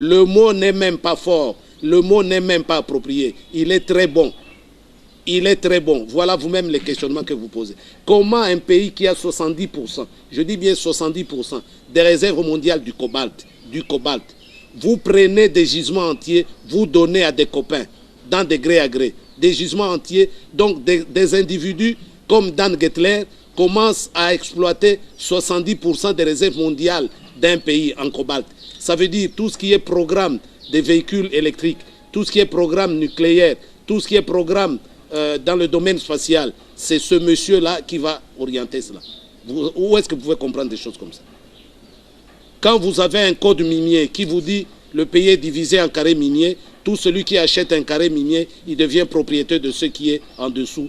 Le mot n'est même pas fort, le mot n'est même pas approprié. Il est très bon. Il est très bon. Voilà vous-même les questionnements que vous posez. Comment un pays qui a 70%, je dis bien 70%, des réserves mondiales du cobalt, vous prenez des gisements entiers, vous donnez à des copains, dans des gré à gré, des gisements entiers, donc des individus comme Dan Gettler commencent à exploiter 70% des réserves mondiales d'un pays en cobalt. Ça veut dire tout ce qui est programme des véhicules électriques, tout ce qui est programme nucléaire, tout ce qui est programme dans le domaine spatial, c'est ce monsieur-là qui va orienter cela. Où est-ce que vous pouvez comprendre des choses comme ça? Quand vous avez un code minier qui vous dit le pays est divisé en carrés miniers, tout celui qui achète un carré minier, il devient propriétaire de ce qui est en dessous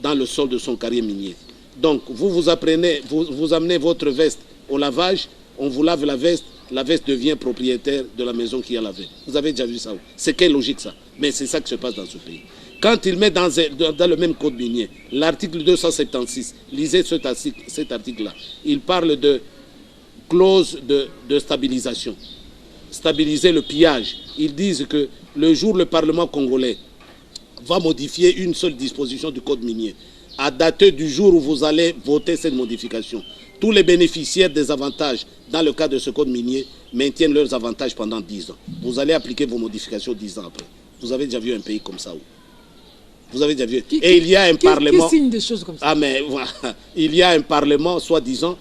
dans le sol de son carré minier. Donc vous amenez votre veste au lavage, on vous lave la veste devient propriétaire de la maison qui a lavé. Vous avez déjà vu ça? C'est quelle logique ça? Mais c'est ça qui se passe dans ce pays. Quand il met dans le même code minier, l'article 276, lisez cet article-là, il parle de clause de stabilisation. Stabiliser le pillage. Ils disent que le jour où le Parlement congolais va modifier une seule disposition du code minier, à dater du jour où vous allez voter cette modification, tous les bénéficiaires des avantages dans le cadre de ce code minier maintiennent leurs avantages pendant 10 ans. Vous allez appliquer vos modifications 10 ans après. Vous avez déjà vu un pays comme ça où? Vous avez déjà vu? Et il y a un parlement... Qui signe des choses comme ça? Ah mais voilà, il y a un parlement, soi-disant,